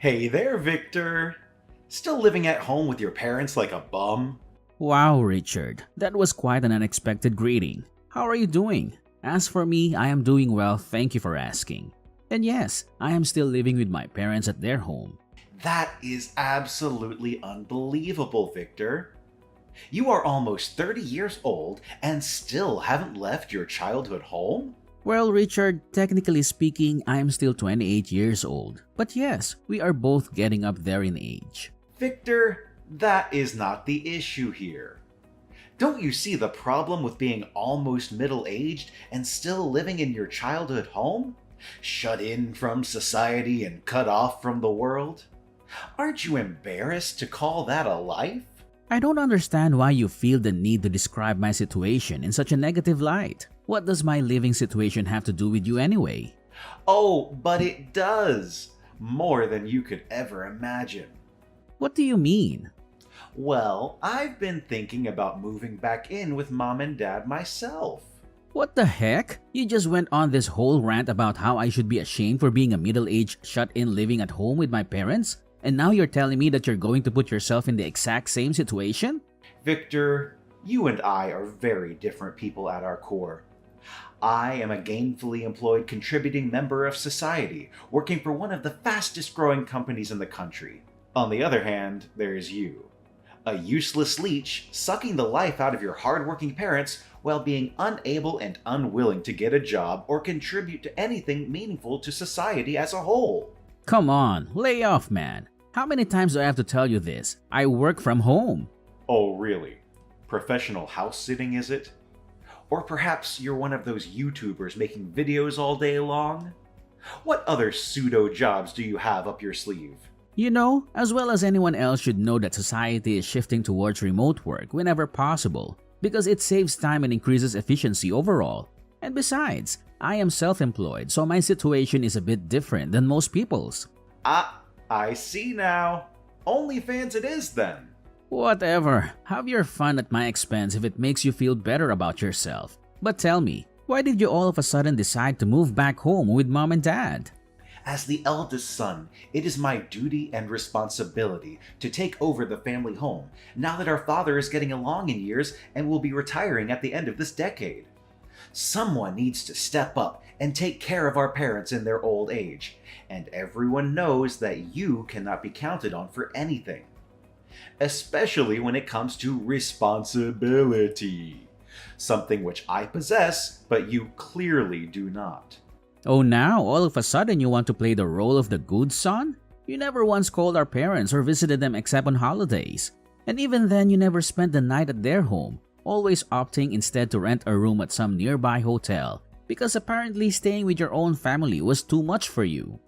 Hey there, Victor. Still living at home with your parents like a bum? Wow, Richard, that was quite an unexpected greeting. How are you doing? As for me, I am doing well, thank you for asking. And yes, I am still living with my parents at their home. That is absolutely unbelievable, Victor. You are almost 30 years old and still haven't left your childhood home? Well, Richard, technically speaking, I am still 28 years old. But yes, we are both getting up there in age. Victor, that is not the issue here. Don't you see the problem with being almost middle aged and still living in your childhood home? Shut in from society and cut off from the world? Aren't you embarrassed to call that a life? I don't understand why you feel the need to describe my situation in such a negative light. What does my living situation have to do with you anyway? Oh, but it does. More than you could ever imagine. What do you mean? Well, I've been thinking about moving back in with Mom and Dad myself. What the heck? You just went on this whole rant about how I should be ashamed for being a middle-aged shut-in living at home with my parents? And now you're telling me that you're going to put yourself in the exact same situation? Victor, you and I are very different people at our core. I am a gainfully employed contributing member of society, working for one of the fastest growing companies in the country. On the other hand, there's you. A useless leech sucking the life out of your hardworking parents while being unable and unwilling to get a job or contribute to anything meaningful to society as a whole. Come on, lay off, man. How many times do I have to tell you this? I work from home. Oh, really? Professional house sitting, is it? Or perhaps you're one of those YouTubers making videos all day long? What other pseudo jobs do you have up your sleeve? You know, as well as anyone else should know that society is shifting towards remote work whenever possible because it saves time and increases efficiency overall. And besides, I am self-employed, so my situation is a bit different than most people's. I see now. OnlyFans it is then. Whatever, have your fun at my expense if it makes you feel better about yourself. But tell me, why did you all of a sudden decide to move back home with Mom and Dad? As the eldest son, it is my duty and responsibility to take over the family home now that our father is getting along in years and will be retiring at the end of this decade. Someone needs to step up and take care of our parents in their old age, and everyone knows that you cannot be counted on for anything. Especially when it comes to responsibility, something which I possess, but you clearly do not. Oh, now all of a sudden you want to play the role of the good son? You never once called our parents or visited them except on holidays. And even then you never spent the night at their home, always opting instead to rent a room at some nearby hotel because apparently staying with your own family was too much for you.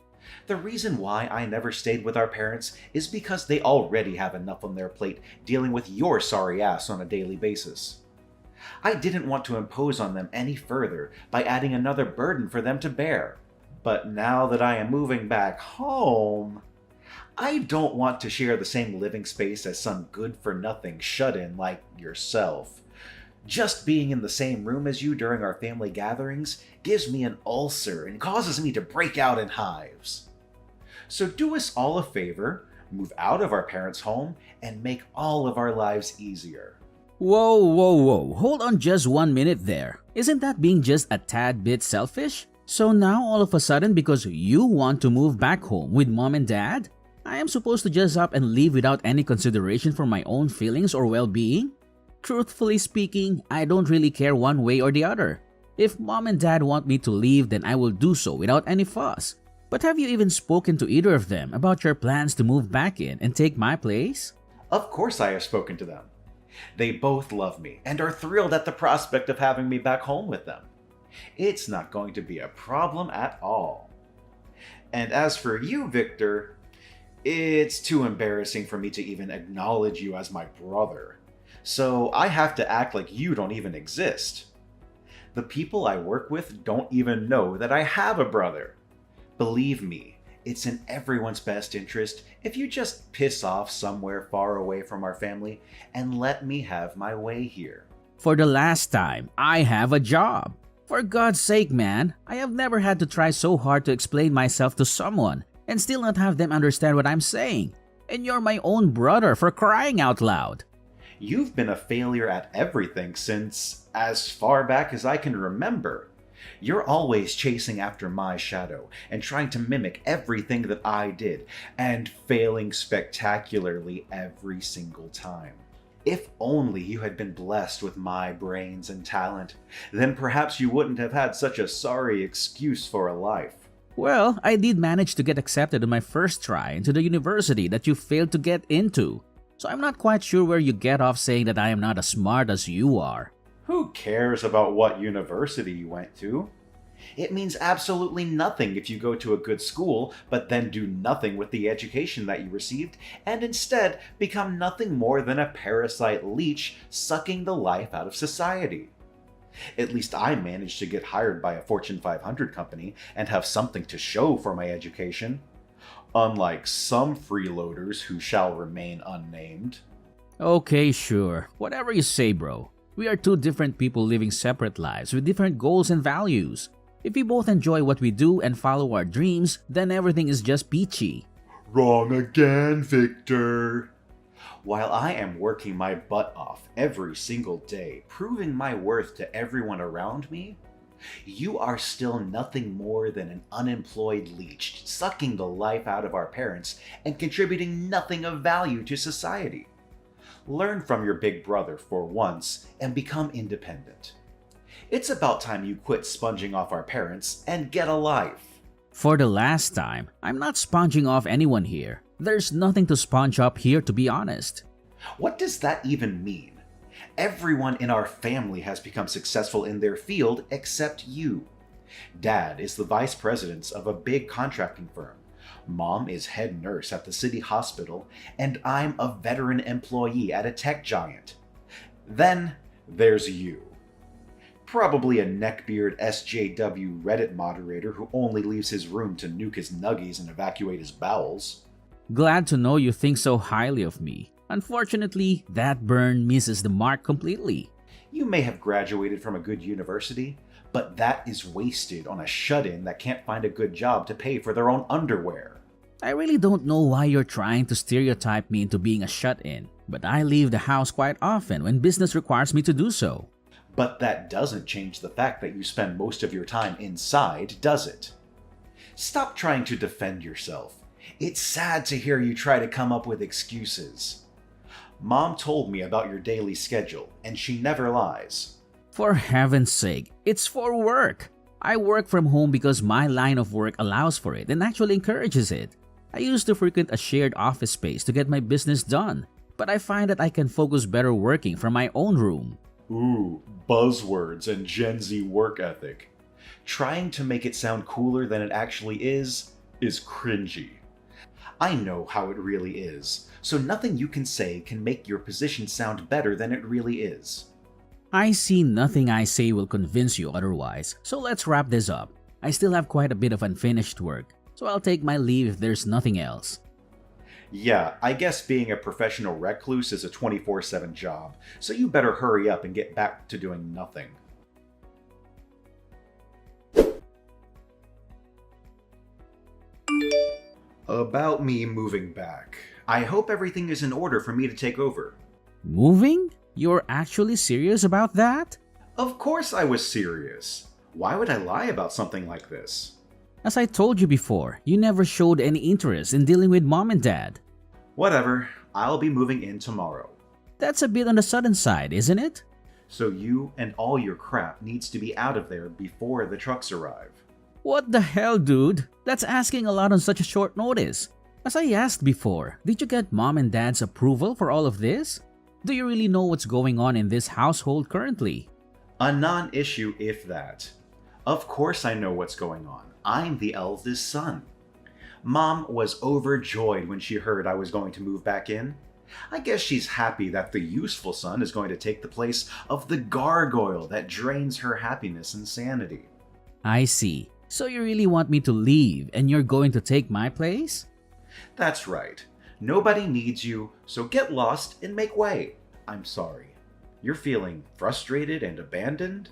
The reason why I never stayed with our parents is because they already have enough on their plate dealing with your sorry ass on a daily basis. I didn't want to impose on them any further by adding another burden for them to bear. But now that I am moving back home, I don't want to share the same living space as some good-for-nothing shut-in like yourself. Just being in the same room as you during our family gatherings gives me an ulcer and causes me to break out in hives. So do us all a favor, move out of our parents' home, and make all of our lives easier. Whoa, hold on just 1 minute there. Isn't that being just a tad bit selfish? So now all of a sudden because you want to move back home with Mom and Dad, I am supposed to just up and leave without any consideration for my own feelings or well-being? Truthfully speaking, I don't really care one way or the other. If Mom and Dad want me to leave, then I will do so without any fuss. But have you even spoken to either of them about your plans to move back in and take my place? Of course I have spoken to them. They both love me and are thrilled at the prospect of having me back home with them. It's not going to be a problem at all. And as for you, Victor, it's too embarrassing for me to even acknowledge you as my brother. So I have to act like you don't even exist. The people I work with don't even know that I have a brother. Believe me, it's in everyone's best interest if you just piss off somewhere far away from our family and let me have my way here. For the last time, I have a job. For God's sake, man, I have never had to try so hard to explain myself to someone, and still not have them understand what I'm saying. And you're my own brother, for crying out loud. You've been a failure at everything since as far back as I can remember. You're always chasing after my shadow and trying to mimic everything that I did, and failing spectacularly every single time. If only you had been blessed with my brains and talent, then perhaps you wouldn't have had such a sorry excuse for a life. Well, I did manage to get accepted on my first try into the university that you failed to get into. So I'm not quite sure where you get off saying that I am not as smart as you are. Who cares about what university you went to? It means absolutely nothing if you go to a good school, but then do nothing with the education that you received, and instead become nothing more than a parasite leech sucking the life out of society. At least I managed to get hired by a Fortune 500 company and have something to show for my education. Unlike some freeloaders who shall remain unnamed. Okay, sure. Whatever you say, bro. We are two different people living separate lives with different goals and values. If we both enjoy what we do and follow our dreams, then everything is just peachy. Wrong again, Victor. While I am working my butt off every single day, proving my worth to everyone around me, you are still nothing more than an unemployed leech, sucking the life out of our parents and contributing nothing of value to society. Learn from your big brother for once and become independent. It's about time you quit sponging off our parents and get a life. For the last time, I'm not sponging off anyone here. There's nothing to sponge up here, to be honest. What does that even mean? Everyone in our family has become successful in their field except you. Dad is the vice president of a big contracting firm. Mom is head nurse at the city hospital, and I'm a veteran employee at a tech giant. Then there's you. Probably a neckbeard SJW Reddit moderator who only leaves his room to nuke his nuggies and evacuate his bowels. Glad to know you think so highly of me. Unfortunately, that burn misses the mark completely. You may have graduated from a good university, but that is wasted on a shut-in that can't find a good job to pay for their own underwear. I really don't know why you're trying to stereotype me into being a shut-in, but I leave the house quite often when business requires me to do so. But that doesn't change the fact that you spend most of your time inside, does it? Stop trying to defend yourself. It's sad to hear you try to come up with excuses. Mom told me about your daily schedule, and she never lies. For heaven's sake, it's for work. I work from home because my line of work allows for it and actually encourages it. I used to frequent a shared office space to get my business done, but I find that I can focus better working from my own room. Ooh, buzzwords and Gen Z work ethic. Trying to make it sound cooler than it actually is cringy. I know how it really is, so nothing you can say can make your position sound better than it really is. I see nothing I say will convince you otherwise, so let's wrap this up. I still have quite a bit of unfinished work, so I'll take my leave if there's nothing else. Yeah, I guess being a professional recluse is a 24/7 job, so you better hurry up and get back to doing nothing. About me moving back. I hope everything is in order for me to take over. Moving? You're actually serious about that? Of course I was serious. Why would I lie about something like this? As I told you before, you never showed any interest in dealing with mom and dad. Whatever, I'll be moving in tomorrow. That's a bit on the sudden side, isn't it? So you and all your crap needs to be out of there before the trucks arrive. What the hell, dude? That's asking a lot on such a short notice. As I asked before, did you get mom and dad's approval for all of this? Do you really know what's going on in this household currently? A non-issue if that. Of course I know what's going on. I'm the eldest son. Mom was overjoyed when she heard I was going to move back in. I guess she's happy that the useful son is going to take the place of the gargoyle that drains her happiness and sanity. I see. So you really want me to leave and you're going to take my place? That's right. Nobody needs you, so get lost and make way. I'm sorry. You're feeling frustrated and abandoned?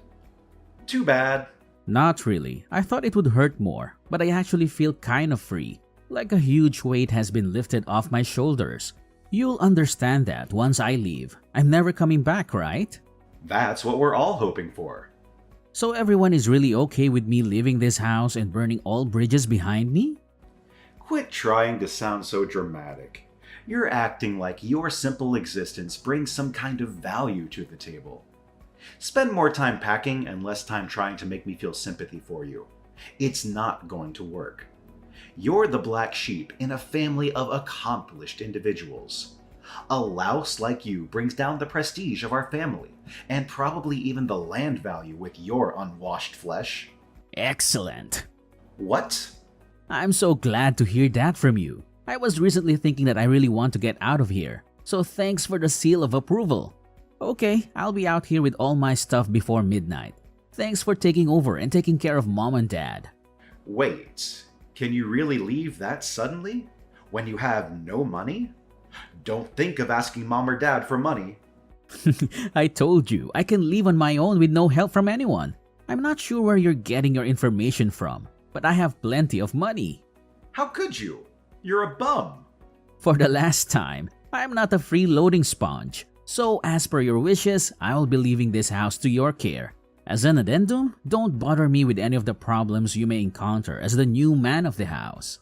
Too bad. Not really. I thought it would hurt more, but I actually feel kind of free. Like a huge weight has been lifted off my shoulders. You'll understand that once I leave. I'm never coming back, right? That's what we're all hoping for. So everyone is really okay with me leaving this house and burning all bridges behind me? Quit trying to sound so dramatic. You're acting like your simple existence brings some kind of value to the table. Spend more time packing and less time trying to make me feel sympathy for you. It's not going to work. You're the black sheep in a family of accomplished individuals. A louse like you brings down the prestige of our family, and probably even the land value with your unwashed flesh. Excellent. What? I'm so glad to hear that from you. I was recently thinking that I really want to get out of here, so thanks for the seal of approval. Okay, I'll be out here with all my stuff before midnight. Thanks for taking over and taking care of Mom and Dad. Wait, can you really leave that suddenly? When you have no money? Don't think of asking Mom or Dad for money. I told you, I can leave on my own with no help from anyone. I'm not sure where you're getting your information from, but I have plenty of money. How could you? You're a bum. For the last time, I'm not a freeloading sponge. So as per your wishes, I'll be leaving this house to your care. As an addendum, don't bother me with any of the problems you may encounter as the new man of the house.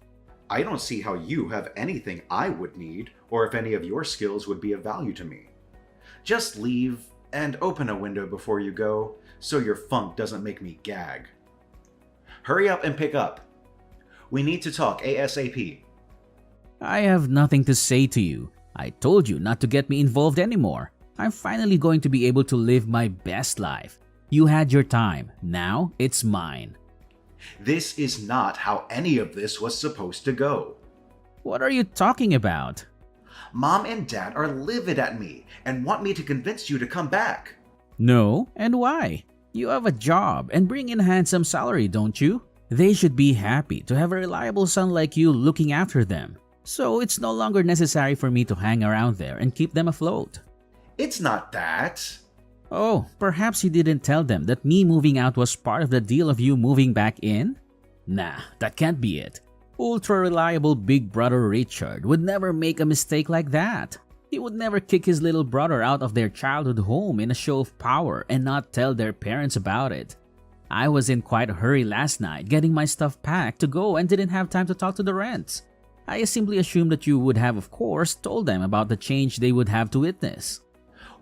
I don't see how you have anything I would need, or if any of your skills would be of value to me. Just leave and open a window before you go, so your funk doesn't make me gag. Hurry up and pick up. We need to talk ASAP. I have nothing to say to you. I told you not to get me involved anymore. I'm finally going to be able to live my best life. You had your time. Now it's mine. This is not how any of this was supposed to go. What are you talking about? Mom and Dad are livid at me and want me to convince you to come back. No, and why? You have a job and bring in a handsome salary, don't you? They should be happy to have a reliable son like you looking after them. So it's no longer necessary for me to hang around there and keep them afloat. It's not that. Oh, perhaps you didn't tell them that me moving out was part of the deal of you moving back in? Nah, that can't be it. Ultra-reliable big brother Richard would never make a mistake like that. He would never kick his little brother out of their childhood home in a show of power and not tell their parents about it. I was in quite a hurry last night getting my stuff packed to go and didn't have time to talk to the rents. I simply assumed that you would have, of course, told them about the change they would have to witness.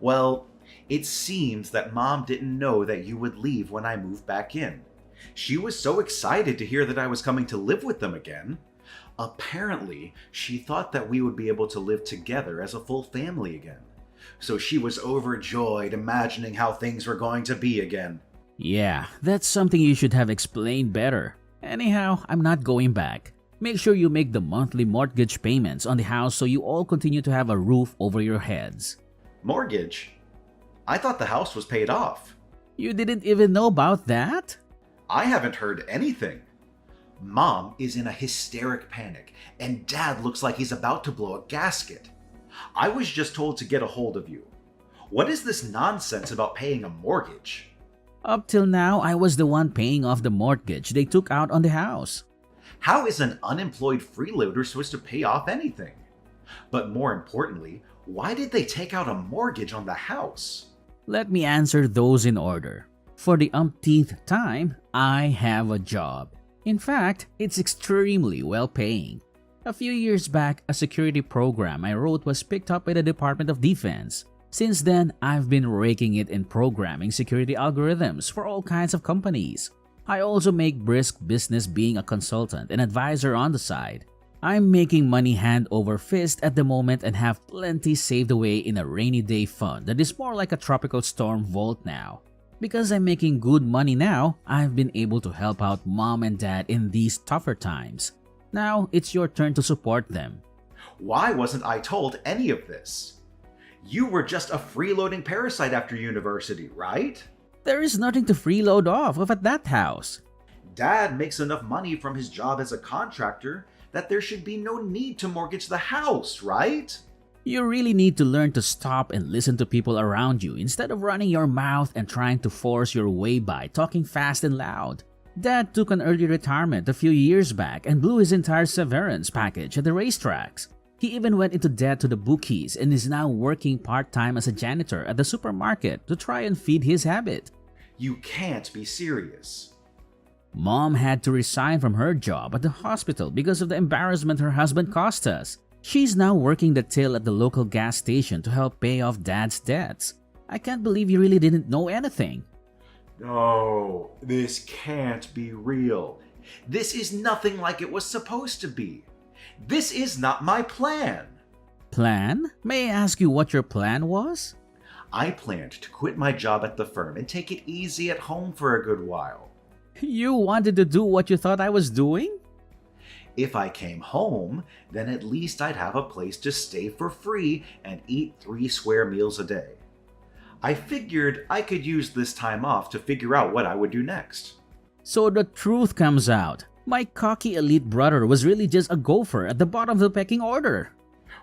Well, it seems that Mom didn't know that you would leave when I moved back in. She was so excited to hear that I was coming to live with them again. Apparently, she thought that we would be able to live together as a full family again. So she was overjoyed imagining how things were going to be again. Yeah, that's something you should have explained better. Anyhow, I'm not going back. Make sure you make the monthly mortgage payments on the house so you all continue to have a roof over your heads. Mortgage? I thought the house was paid off. You didn't even know about that? I haven't heard anything. Mom is in a hysteric panic, and Dad looks like he's about to blow a gasket. I was just told to get a hold of you. What is this nonsense about paying a mortgage? Up till now, I was the one paying off the mortgage they took out on the house. How is an unemployed freeloader supposed to pay off anything? But more importantly, why did they take out a mortgage on the house? Let me answer those in order. For the umpteenth time, I have a job. In fact, it's extremely well paying. A few years back, a security program I wrote was picked up by the Department of Defense. Since then, I've been raking it in programming security algorithms for all kinds of companies. I also make brisk business being a consultant and advisor on the side. I'm making money hand over fist at the moment and have plenty saved away in a rainy day fund that is more like a tropical storm vault now. Because I'm making good money now, I've been able to help out Mom and Dad in these tougher times. Now, it's your turn to support them. Why wasn't I told any of this? You were just a freeloading parasite after university, right? There is nothing to freeload off of at that house. Dad makes enough money from his job as a contractor that there should be no need to mortgage the house, right? You really need to learn to stop and listen to people around you instead of running your mouth and trying to force your way by talking fast and loud. Dad took an early retirement a few years back and blew his entire severance package at the racetracks. He even went into debt to the bookies and is now working part-time as a janitor at the supermarket to try and feed his habit. You can't be serious. Mom had to resign from her job at the hospital because of the embarrassment her husband caused us. She's now working the till at the local gas station to help pay off Dad's debts. I can't believe you really didn't know anything. No, this can't be real. This is nothing like it was supposed to be. This is not my plan. Plan? May I ask you what your plan was? I planned to quit my job at the firm and take it easy at home for a good while. You wanted to do what you thought I was doing? If I came home, then at least I'd have a place to stay for free and eat 3 square meals a day. I figured I could use this time off to figure out what I would do next. So the truth comes out. My cocky elite brother was really just a gopher at the bottom of the pecking order.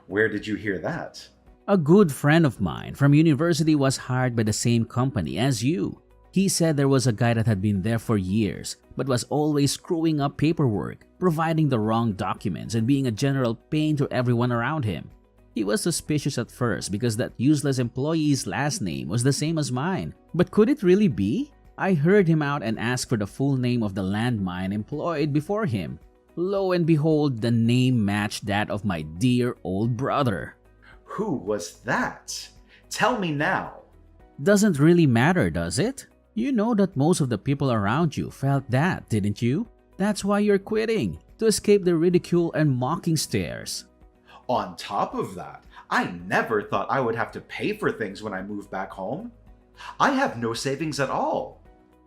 Where did you hear that? A good friend of mine from university was hired by the same company as you. He said there was a guy that had been there for years, but was always screwing up paperwork, providing the wrong documents, and being a general pain to everyone around him. He was suspicious at first because that useless employee's last name was the same as mine. But could it really be? I heard him out and asked for the full name of the landmine employed before him. Lo and behold, the name matched that of my dear old brother. Who was that? Tell me now. Doesn't really matter, does it? You know that most of the people around you felt that, didn't you? That's why you're quitting, to escape the ridicule and mocking stares. On top of that, I never thought I would have to pay for things when I moved back home. I have no savings at all.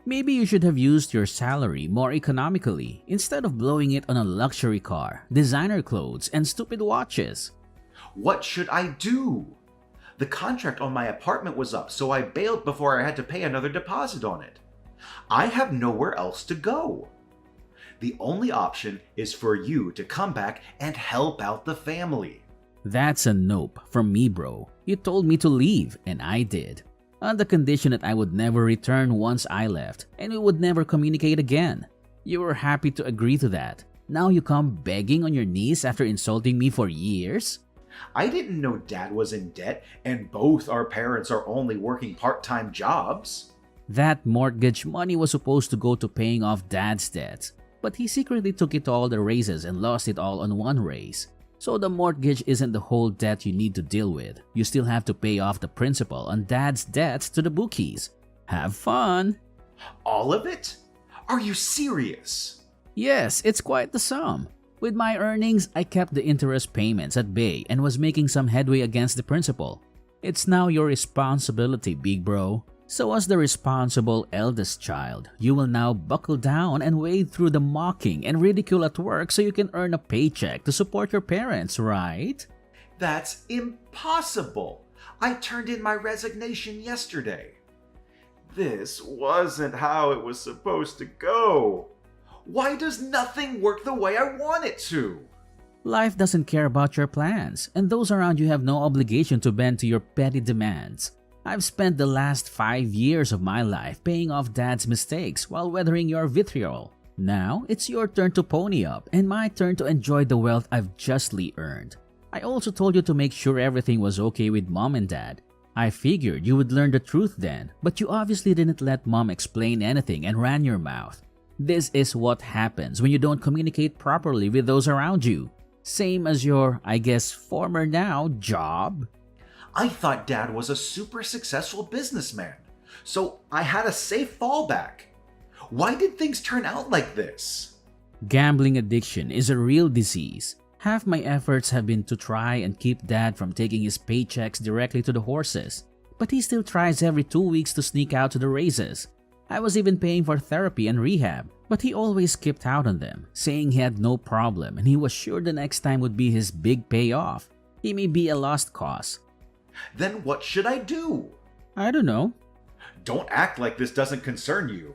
Maybe you should have used your salary more economically instead of blowing it on a luxury car, designer clothes, and stupid watches. What should I do? The contract on my apartment was up, so I bailed before I had to pay another deposit on it. I have nowhere else to go. The only option is for you to come back and help out the family. That's a nope from me, bro. You told me to leave, and I did. On the condition that I would never return once I left, and we would never communicate again. You were happy to agree to that. Now you come begging on your knees after insulting me for years? I didn't know Dad was in debt, and both our parents are only working part-time jobs. That mortgage money was supposed to go to paying off Dad's debts, but he secretly took it to all the races and lost it all on one race. So the mortgage isn't the whole debt you need to deal with. You still have to pay off the principal on Dad's debts to the bookies. Have fun! All of it? Are you serious? Yes, it's quite the sum. With my earnings, I kept the interest payments at bay and was making some headway against the principal. It's now your responsibility, big bro. So as the responsible eldest child, you will now buckle down and wade through the mocking and ridicule at work so you can earn a paycheck to support your parents, right? That's impossible. I turned in my resignation yesterday. This wasn't how it was supposed to go. Why does nothing work the way I want it to? Life doesn't care about your plans, and those around you have no obligation to bend to your petty demands. I've spent the last 5 years of my life paying off Dad's mistakes while weathering your vitriol. Now, it's your turn to pony up and my turn to enjoy the wealth I've justly earned. I also told you to make sure everything was okay with Mom and Dad. I figured you would learn the truth then, but you obviously didn't let Mom explain anything and ran your mouth. This is what happens when you don't communicate properly with those around you. Same as your, I guess, former now job. I thought Dad was a super successful businessman, so I had a safe fallback. Why did things turn out like this? Gambling addiction is a real disease. Half my efforts have been to try and keep Dad from taking his paychecks directly to the horses, but he still tries every 2 weeks to sneak out to the races. I was even paying for therapy and rehab, but he always skipped out on them, saying he had no problem and he was sure the next time would be his big payoff. He may be a lost cause. Then what should I do? I don't know. Don't act like this doesn't concern you.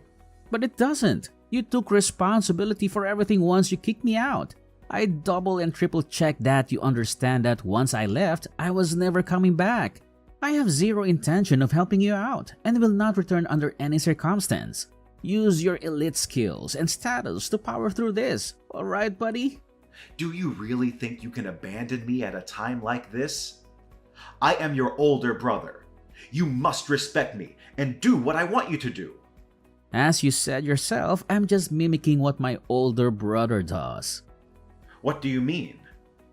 But it doesn't. You took responsibility for everything once you kicked me out. I double and triple checked that you understand that once I left, I was never coming back. I have zero intention of helping you out and will not return under any circumstance. Use your elite skills and status to power through this, alright, buddy? Do you really think you can abandon me at a time like this? I am your older brother. You must respect me and do what I want you to do. As you said yourself, I'm just mimicking what my older brother does. What do you mean?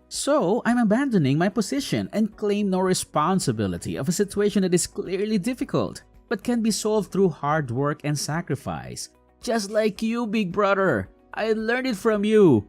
So, I'm abandoning my position and claim no responsibility of a situation that is clearly difficult, but can be solved through hard work and sacrifice. Just like you, big brother. I learned it from you.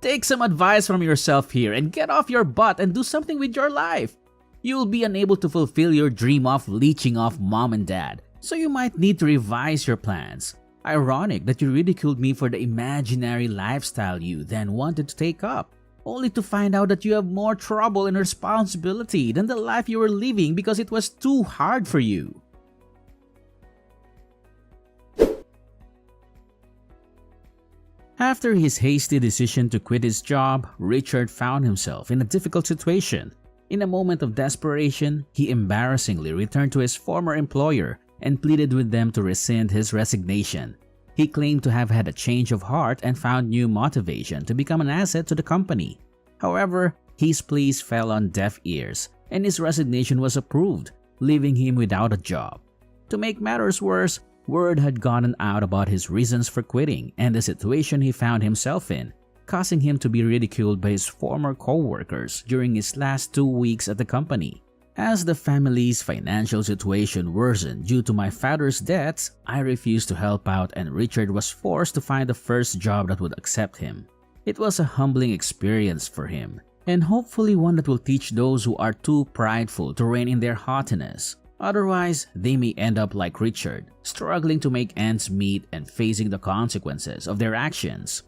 Take some advice from yourself here and get off your butt and do something with your life. You'll be unable to fulfill your dream of leeching off mom and dad, so you might need to revise your plans. Ironic that you ridiculed me for the imaginary lifestyle you then wanted to take up, only to find out that you have more trouble and responsibility than the life you were living because it was too hard for you. After his hasty decision to quit his job, Richard found himself in a difficult situation. In a moment of desperation, he embarrassingly returned to his former employer and pleaded with them to rescind his resignation. He claimed to have had a change of heart and found new motivation to become an asset to the company. However, his pleas fell on deaf ears, and his resignation was approved, leaving him without a job. To make matters worse, word had gotten out about his reasons for quitting and the situation he found himself in, causing him to be ridiculed by his former co-workers during his last 2 weeks at the company. As the family's financial situation worsened due to my father's debts, I refused to help out and Richard was forced to find the first job that would accept him. It was a humbling experience for him, and hopefully one that will teach those who are too prideful to rein in their haughtiness. Otherwise, they may end up like Richard, struggling to make ends meet and facing the consequences of their actions.